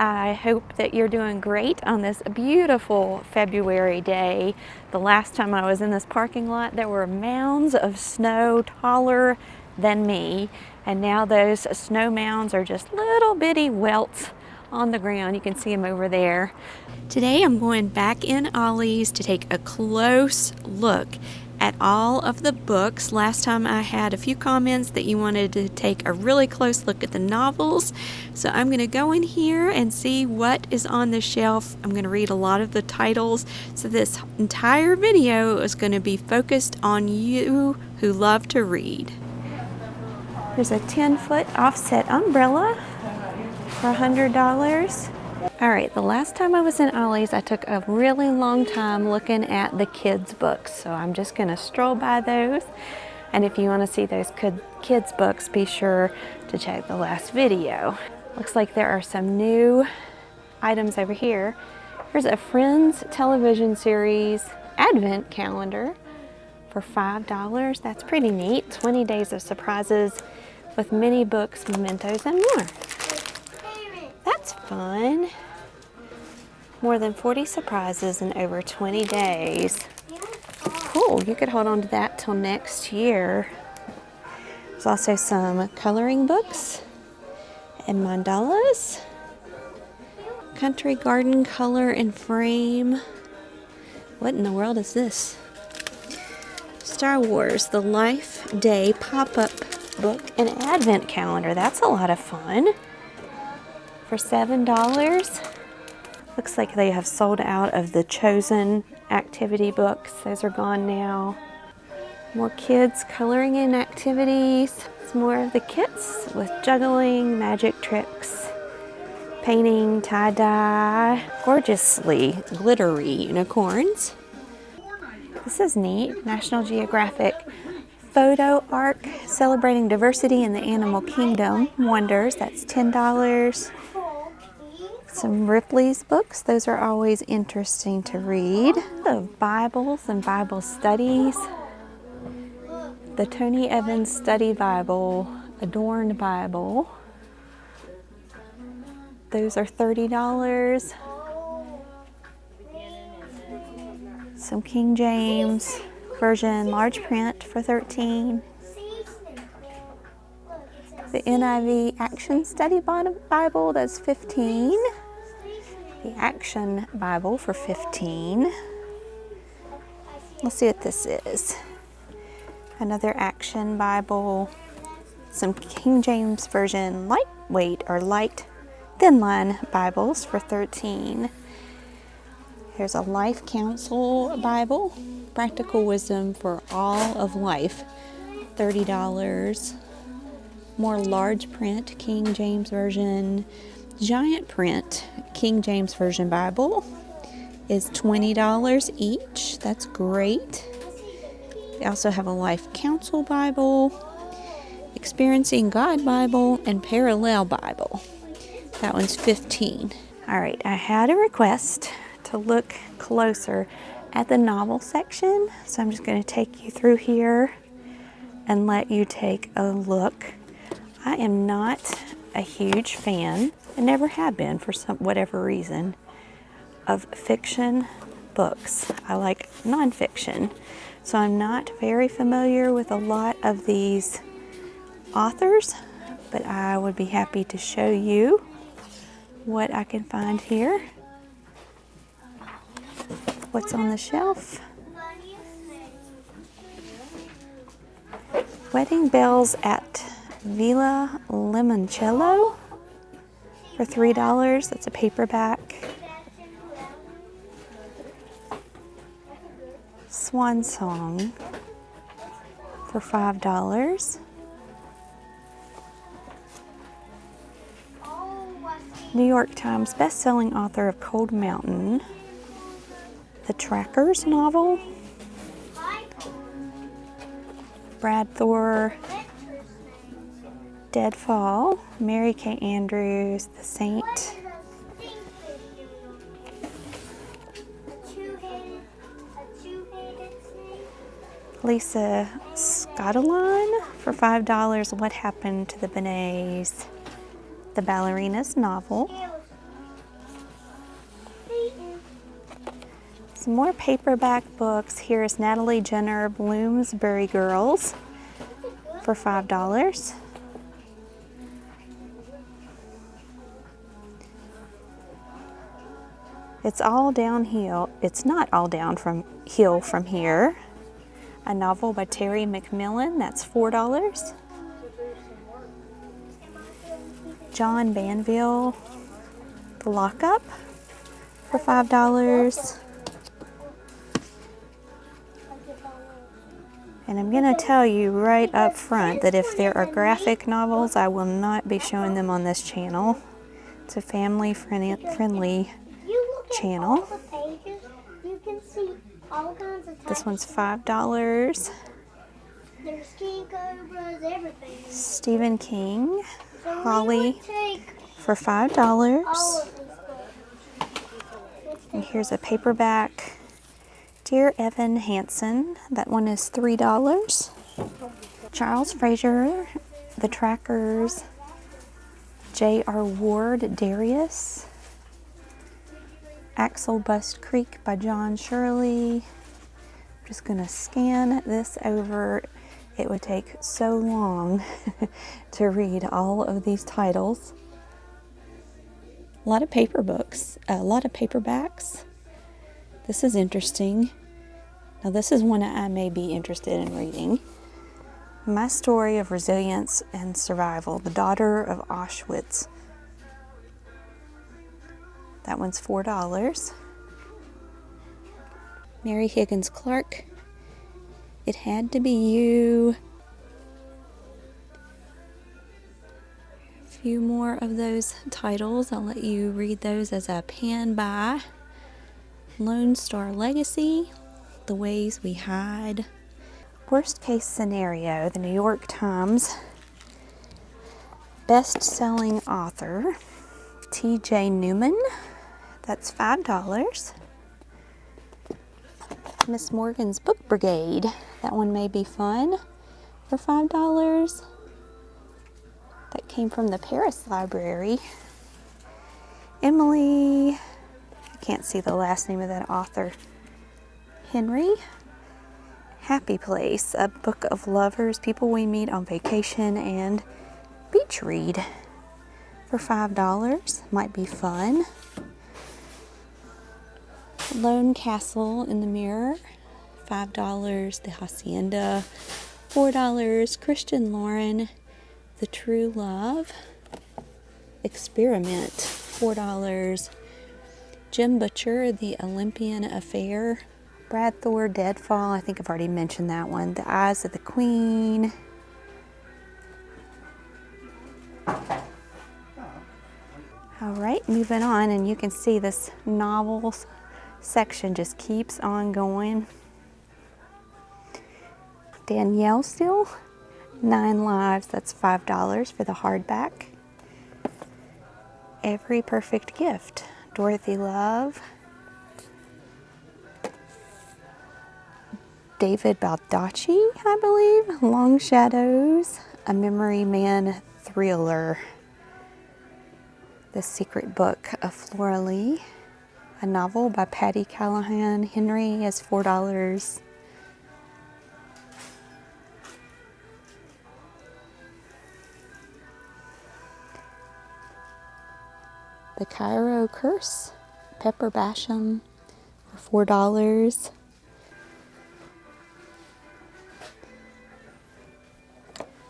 I hope that you're doing great on this beautiful February day. The last time I was in this parking lot, there were mounds of snow taller than me, and now those snow mounds are just little bitty welts on the ground. You can see them over there. Today I'm going back in Ollie's to take a close look at all of the books. Last time I had a few comments that you wanted to take a really close look at the novels. So I'm going to go in here and see what is on the shelf. I'm going to read a lot of the titles. So this entire video is going to be focused on you who love to read. There's a 10-foot offset umbrella for $100. All right, the last time I was in Ollie's, I took a really long time looking at the kids' books. So I'm just gonna stroll by those. And if you wanna see those kids' books, be sure to check the last video. Looks like there are some new items over here. Here's a Friends television series advent calendar for $5. That's pretty neat. 20 days of surprises with mini books, mementos, and more. That's fun. More than 40 surprises in over 20 days. Cool, you could hold on to that till next year. There's also some coloring books and mandalas. Country garden color and frame. What in the world is this? Star Wars, the Life Day pop-up book and advent calendar. That's a lot of fun. For $7. Looks like they have sold out of the Chosen activity books. Those are gone now. More kids coloring in activities. Some more of the kits with juggling, magic tricks, painting, tie-dye, gorgeously glittery unicorns. This is neat. National Geographic photo arc celebrating diversity in the animal kingdom. Wonders, that's $10. Some Ripley's books, those are always interesting to read. The Bibles and Bible studies. The Tony Evans Study Bible, Adorned Bible. Those are $30. Some King James Version large print for $13. The NIV Action Study Bible, that's $15. The Action Bible for $15. Let's see what this is. Another Action Bible. Some King James Version lightweight or light thin line Bibles for $13. Here's a Life Counsel Bible. Practical Wisdom for All of Life, $30. More large print King James Version. Giant print King James Version Bible is $20 each. That's great. They also have a Life Counsel Bible, Experiencing God Bible, and Parallel Bible. That one's $15. All right, I had a request to look closer at the novel section, so I'm just going to take you through here and let you take a look. I am not a huge fan, and never have been for whatever reason, of fiction books. I like nonfiction, so I'm not very familiar with a lot of these authors, but I would be happy to show you what I can find here. What's on the shelf? Wedding Bells at Villa Limoncello for $3. That's a paperback. Swan Song for $5. New York Times best-selling author of Cold Mountain. The Trackers novel. Brad Thor, Deadfall, Mary Kay Andrews, The Saint. Lisa Scottoline for $5. What Happened to the Benets? The Ballerinas novel. Some more paperback books. Here's Natalie Jenner, Bloomsbury Girls for $5. It's all downhill. It's not all downhill from here. A novel by Terry McMillan, that's $4. John Banville, The Lockup for $5. And I'm going to tell you right up front that if there are graphic novels, I will not be showing them on this channel. It's a family-friendly channel. You can see all kinds of This one's $5. There's king cobras, everything. Stephen King, So Ollie for $5. all of these books. And here's a paperback. Dear Evan Hansen, that one is $3. Charles Fraser, The Trackers. J.R. Ward, Darius. Axel Bust Creek by John Shirley. I'm just going to scan this over. It would take so long to read all of these titles. A lot of paper books, a lot of paperbacks. This is interesting. Now this is one I may be interested in reading. My Story of Resilience and Survival, The Daughter of Auschwitz. That one's $4. Mary Higgins Clark, It Had to Be You. A few more of those titles. I'll let you read those as I pan by. Lone Star Legacy, The Ways We Hide. Worst Case Scenario, the New York Times best-selling author, T.J. Newman. That's $5. Miss Morgan's Book Brigade. That one may be fun for $5. That came from the Paris Library. Emily, I can't see the last name of that author. Henry. Happy Place, a book of lovers, people we meet on vacation, and beach read for $5. Might be fun. Lone Castle in the Mirror, $5. The Hacienda, $4. Christian Lauren, The True Love. Experiment, $4. Jim Butcher, The Olympian Affair. Brad Thor, Deadfall, I think I've already mentioned that one. The Eyes of the Queen. All right, moving on, and you can see this novels section just keeps on going. Danielle Steele, 9 Lives, that's $5 for the hardback. Every Perfect Gift, Dorothy Love. David Baldacci, I believe, Long Shadows, a Memory Man thriller. The Secret Book of Flora Lee, a novel by Patty Callahan. Henry is $4. The Cairo Curse, Pepper Basham for $4.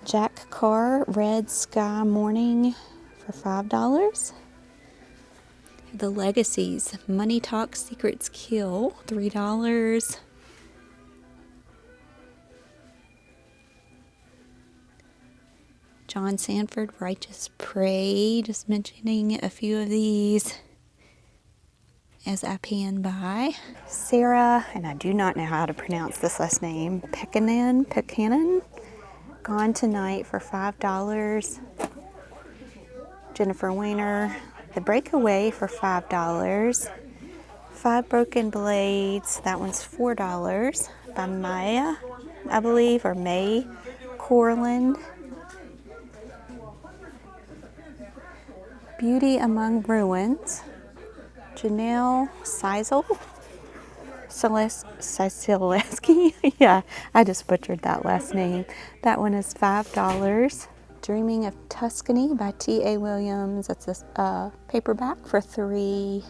Jack Carr, Red Sky Morning for $5. The Legacies, Money Talk, Secrets Kill, $3. John Sanford, Righteous Prey, just mentioning a few of these as I pan by. Sarah, and I do not know how to pronounce this last name, Pekanen, Gone Tonight for $5. Jennifer Weiner, The Breakaway for $5. Five Broken Blades, that one's $4 by Maya, I believe, or May Corland. Beauty Among Ruins, Janelle Seisel. Sileski. Yeah, I just butchered that last name. That one is $5. Dreaming of Tuscany by T.A. Williams. That's a paperback for $3.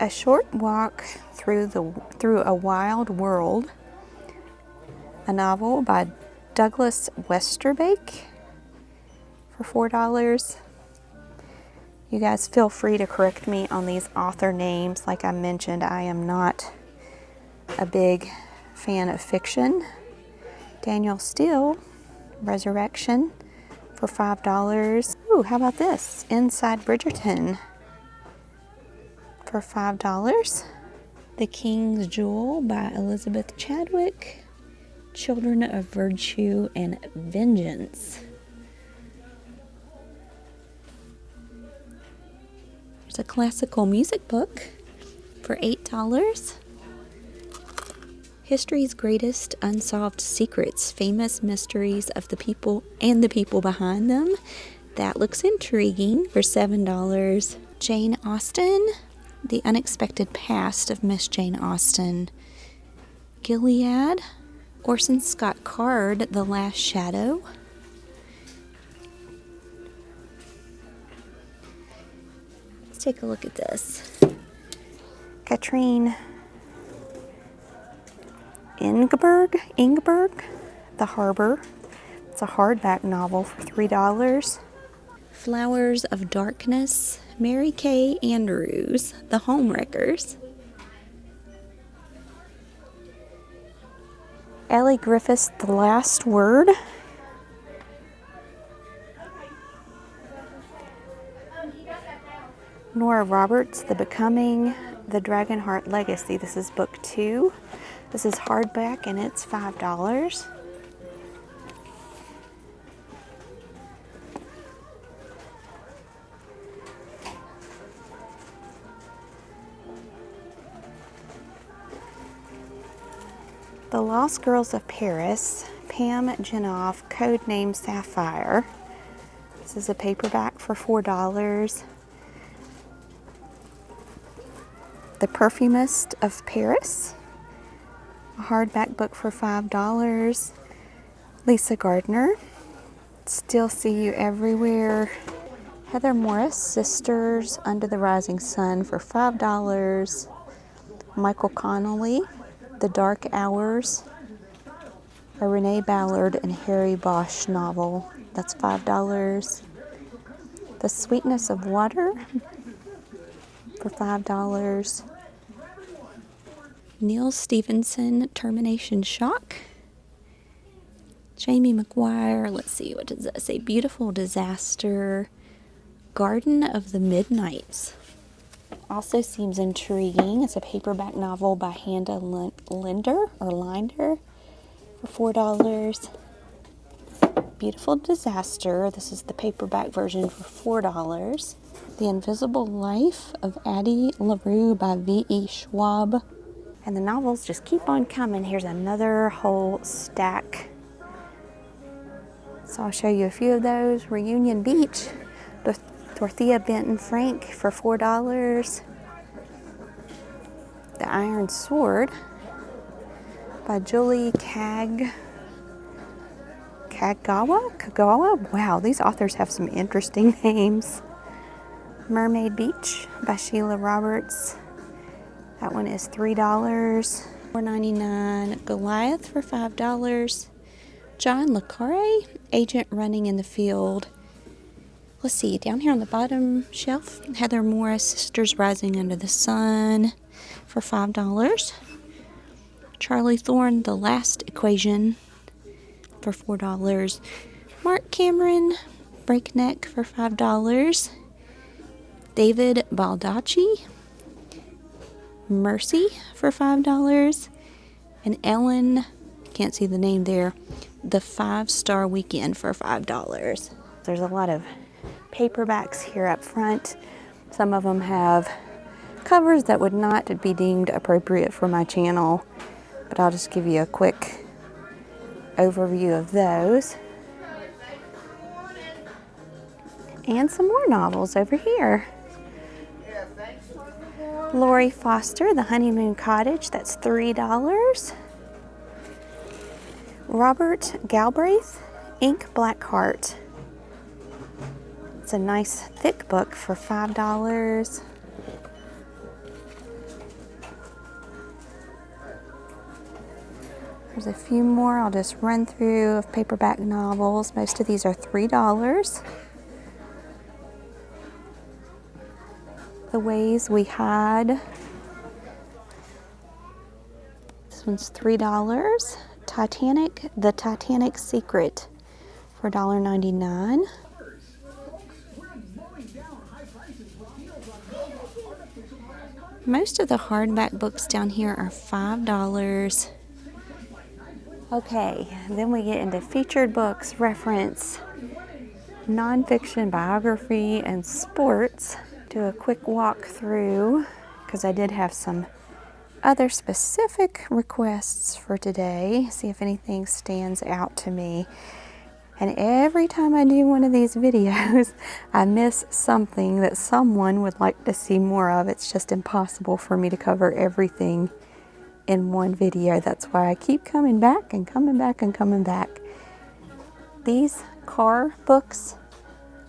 A Short Walk Through a Wild World, a novel by Douglas Westerbeke for $4. You guys feel free to correct me on these author names. Like I mentioned, I am not a big fan of fiction. Daniel Steele, Resurrection for $5. Ooh, how about this? Inside Bridgerton for $5. The King's Jewel by Elizabeth Chadwick, Children of Virtue and Vengeance. There's a classical music book for $8. History's Greatest Unsolved Secrets, Famous Mysteries of the People and the People Behind Them. That looks intriguing for $7. Jane Austen, The Unexpected Past of Miss Jane Austen. Gilead, Orson Scott Card, The Last Shadow. Let's take a look at this. Katrine Ingberg, The Harbor. It's a hardback novel for $3. Flowers of Darkness, Mary Kay Andrews, The Homewreckers. Ellie Griffiths, The Last Word. Nora Roberts, The Becoming, The Dragonheart Legacy. This is book 2. This is hardback and it's $5. The Lost Girls of Paris, Pam Genoff, codename Sapphire. This is a paperback for $4. The Perfumist of Paris, a hardback book for $5. Lisa Gardner, Still See You Everywhere. Heather Morris, Sisters Under the Rising Sun for $5. Michael Connolly, The Dark Hours, a Renee Ballard and Harry Bosch novel. That's $5. The Sweetness of Water for $5. Neil Stevenson, Termination Shock. Jamie McGuire, let's see, what does that say? Beautiful Disaster. Garden of the Midnights. Also seems intriguing. It's a paperback novel by Handa Linder for $4. Beautiful Disaster. This is the paperback version for $4. The Invisible Life of Addie LaRue by V.E. Schwab. And the novels just keep on coming. Here's another whole stack. So I'll show you a few of those. Reunion Beach, Dorothea Benton Frank for $4. The Iron Sword by Julie Kagawa? Wow, these authors have some interesting names. Mermaid Beach by Sheila Roberts. That one is $3. $4.99. Goliath for $5. John le Carre, Agent Running in the Field. Let's see, down here on the bottom shelf, Heather Morris, Sisters Rising Under the Sun for $5. Charlie Thorne, The Last Equation for $4. Mark Cameron, Breakneck for $5. David Baldacci, Mercy for $5. And Ellen, can't see the name there, The 5-Star Weekend for $5. There's a lot of paperbacks here up front. Some of them have covers that would not be deemed appropriate for my channel, but I'll just give you a quick overview of those. And some more novels over here. Lori Foster, The Honeymoon Cottage, that's $3. Robert Galbraith, Ink Black Heart. It's a nice thick book for $5. There's a few more I'll just run through of paperback novels. Most of these are $3. The Ways We Hide. This one's $3. Titanic, The Titanic Secret for $1.99. Most of the hardback books down here are $5. Okay, then we get into featured books, reference, nonfiction, biography, and sports. Do a quick walk through because I did have some other specific requests for today. See if anything stands out to me. And every time I do one of these videos, I miss something that someone would like to see more of. It's just impossible for me to cover everything in one video. That's why I keep coming back and coming back and coming back. These car books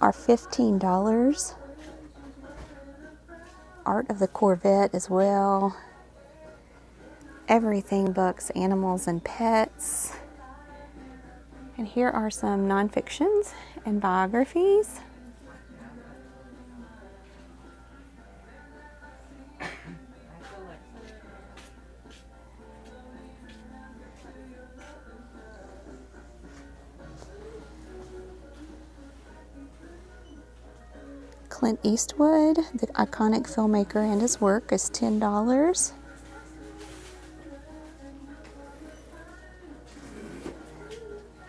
are $15. Art of the Corvette as well. Everything books, animals and pets. And here are some nonfictions and biographies. Clint Eastwood, the iconic filmmaker, and his work is $10.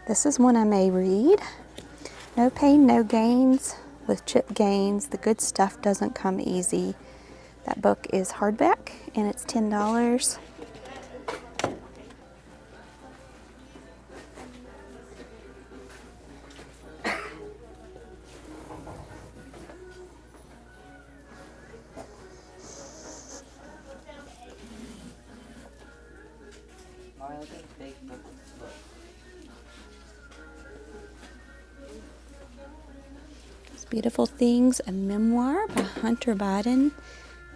This is one I may read. No Pain, No Gains with Chip Gaines. The Good Stuff Doesn't Come Easy. That book is hardback and it's $10. Beautiful Things, a memoir by Hunter Biden.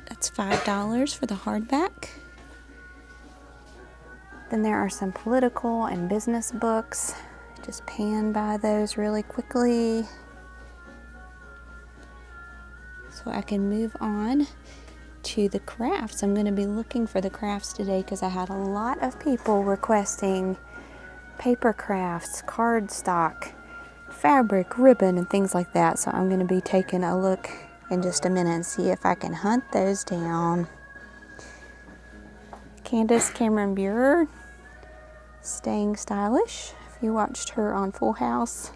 That's $5 for the hardback. Then there are some political and business books. Just pan by those really quickly so I can move on to the crafts. I'm going to be looking for the crafts today because I had a lot of people requesting paper crafts, cardstock, fabric, ribbon, and things like that. So I'm going to be taking a look in just a minute and see if I can hunt those down. Candace Cameron Bure, Staying Stylish, if you watched her on Full House.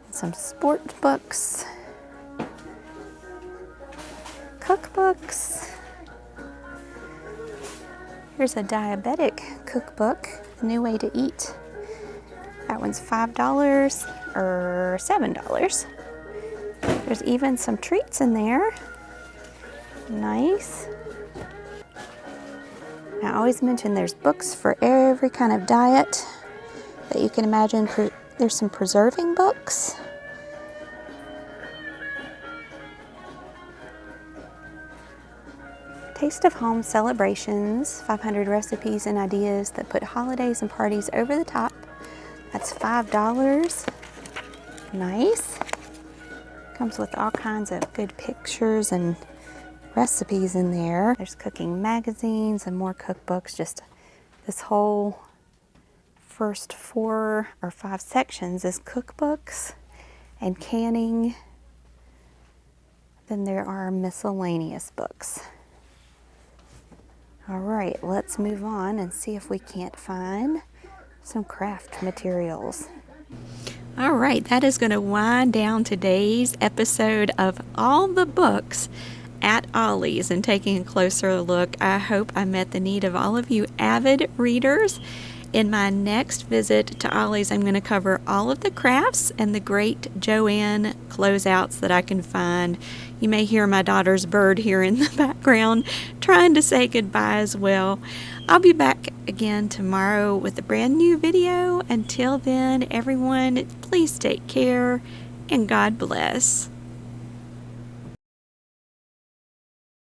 Some sport books, cookbooks. Here's a diabetic cookbook, A New Way to Eat. That one's $5 or $7. There's even some treats in there. Nice. I always mention there's books for every kind of diet that you can imagine. There's some preserving books. Taste of Home Celebrations, 500 recipes and ideas that put holidays and parties over the top. That's $5. Nice. Comes with all kinds of good pictures and recipes in there. There's cooking magazines and more cookbooks. Just this whole first 4 or 5 sections is cookbooks and canning. Then there are miscellaneous books. All right, let's move on and see if we can't find some craft materials. All right, that is going to wind down today's episode of All the Books at Ollie's and taking a closer look. I hope I met the need of all of you avid readers In my next visit to Ollie's, I'm going to cover all of the crafts and the great Joanne closeouts that I can find. You may hear my daughter's bird here in the background trying to say goodbye as well. I'll be back again tomorrow with a brand new video. Until then, everyone, please take care and God bless.